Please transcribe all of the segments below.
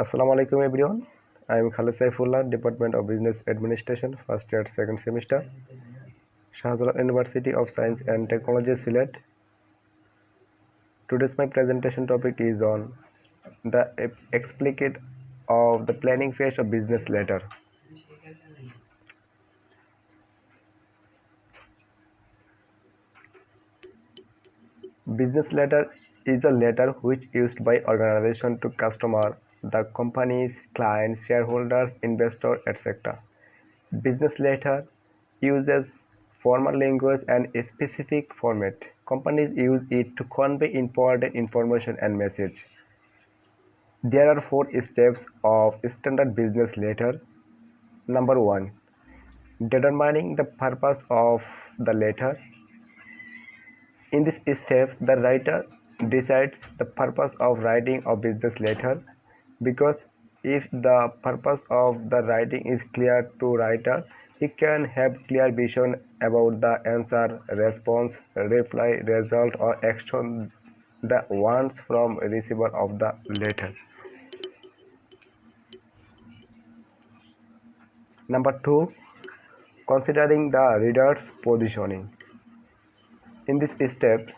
Assalamu alaikum everyone. I am Khalid Saifullah, Department of Business Administration, first year, second semester, Shahjalan University of Science and Technology, Sylhet. Today's my presentation topic is on the explicate of the planning phase of business letter. Business letter is a letter which used by organization to customer, the companies, clients, shareholders, investor, etc. Business letter uses formal language and a specific format. Companies use it to convey important information and message. There are 4 steps of standard business letter. Number 1. Determining the purpose of the letter. In this step, the writer decides the purpose of writing a business letter, because if the purpose of the writing is clear to writer, he can have clear vision about the answer, response, reply, result or action the wants from receiver of the letter. Number 2. Considering the reader's positioning. In this step,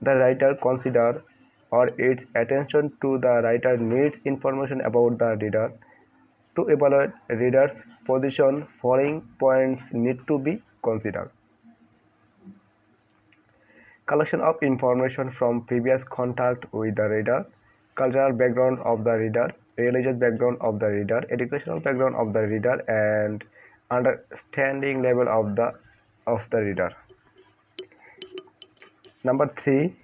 the writer considers or its attention to the writer needs information about the reader. To evaluate reader's position, following points need to be considered. Collection of information from previous contact with the reader, cultural background of the reader, religious background of the reader, educational background of the reader, and understanding level of the reader. Number 3.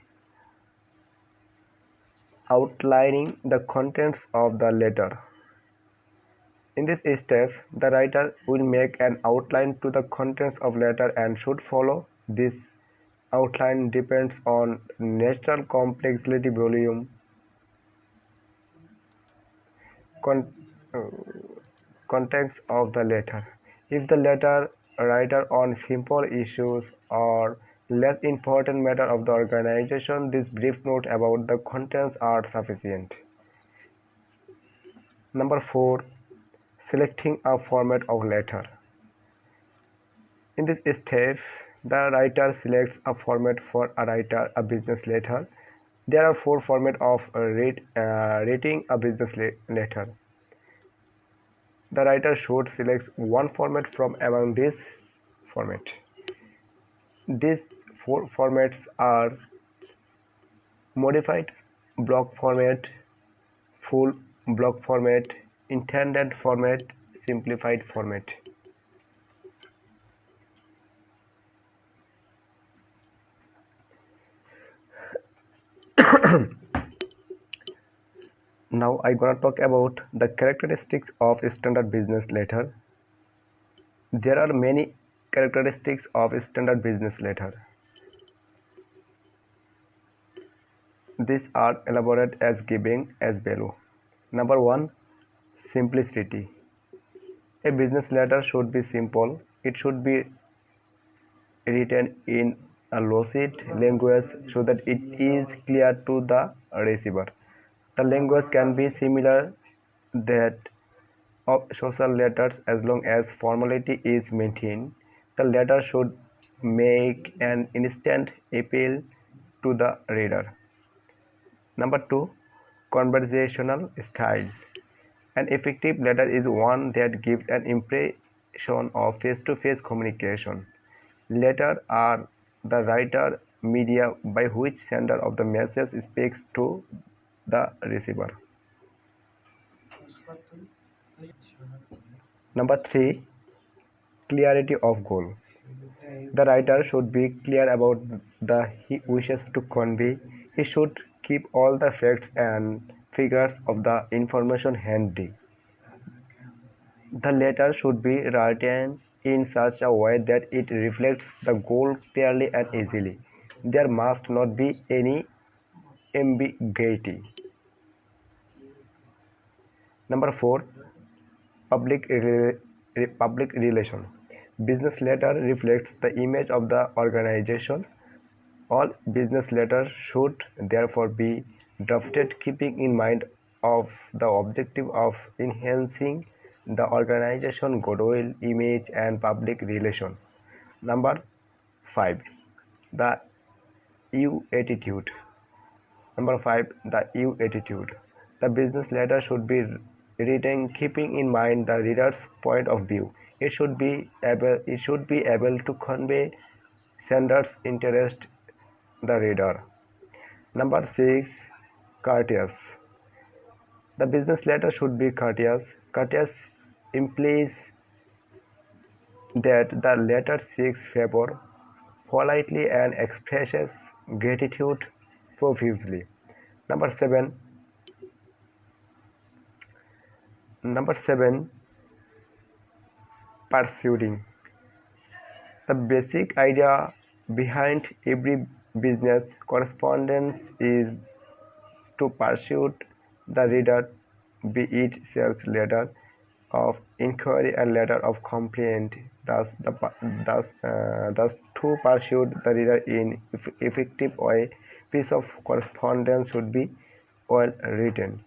Outlining the contents of the letter. In this step, the writer will make an outline to the contents of letter and should follow. This outline depends on natural complexity, volume, context of the letter. If the letter writer on simple issues or less important matter of the organization, this brief note about the contents are sufficient. Number 4. Selecting a format of letter. In this step, the writer selects a format for a business letter. There are 4 formats of writing a business letter. The writer should select one format from among this format. These 4 formats are modified block format, full block format, intended format, simplified format. Now I gonna talk about the characteristics of standard business letter. There are many characteristics of standard business letter. These are elaborated as giving as below. Number 1. Simplicity. A business letter should be simple. It should be written in a lucid language so that it is clear to the receiver. The language can be similar that of social letters as long as formality is maintained. The letter should make an instant appeal to the reader. Number 2. Conversational style. An effective letter is one that gives an impression of face-to-face communication. Letters are the writer media by which sender of the message speaks to the receiver. Number 3. Clarity of goal. The writer should be clear about the he wishes to convey. He should keep all the facts and figures of the information handy. The letter should be written in such a way that it reflects the goal clearly and easily. There must not be any ambiguity. Number 4. Public relation. Business letter reflects the image of the organization. All business letters should therefore be drafted keeping in mind of the objective of enhancing the organization goodwill, image, and public relation. Number 5. The U attitude. Number 5. The U attitude. The business letter should be written keeping in mind the reader's point of view. It should be able to convey sender's interest the reader. Number 6. Courteous. The business letter should be courteous. Courteous implies that the letter seeks favor politely and expresses gratitude profusely. Number 7. Number 7. Pursuing. The basic idea behind every business correspondence is to pursue the reader, be it sales letter of inquiry and letter of complaint. Thus to pursue the reader in effective way, piece of correspondence should be well written,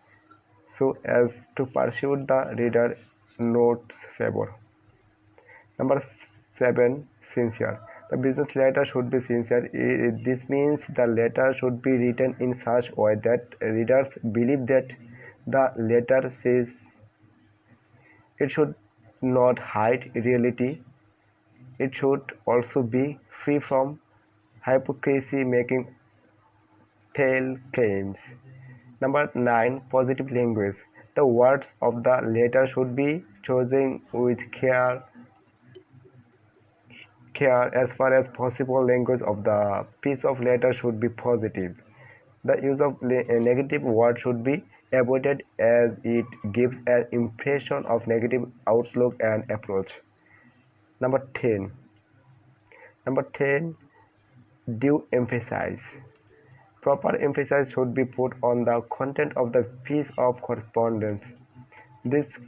so as to pursue the reader notes favor. Number 7. Sincere. The business letter should be sincere. This means the letter should be written in such way that readers believe that the letter says. It should not hide reality. It should also be free from hypocrisy, making tail claims. Number 9. Positive language. The words of the letter should be chosen with care as far as possible. Language of the piece of letter should be positive. The use of a negative word should be avoided as it gives an impression of negative outlook and approach. Number 10. Number 10. Due emphasis. Proper emphasis should be put on the content of the piece of correspondence. This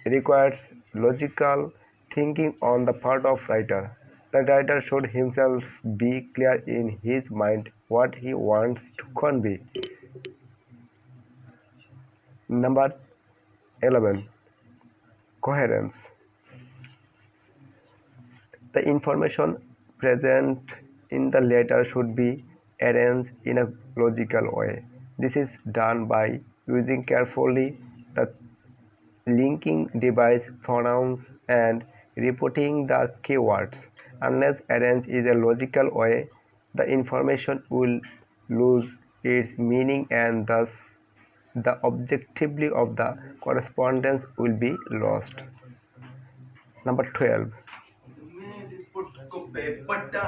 requires logical thinking on the part of writer. The writer should himself be clear in his mind what he wants to convey. Number 11. Coherence. The information present in the letter should be arranged in a logical way. This is done by using carefully the linking device, pronouns, and repeating the keywords. Unless arranged in a logical way, the information will lose its meaning and thus the objectivity of the correspondence will be lost. Number 12.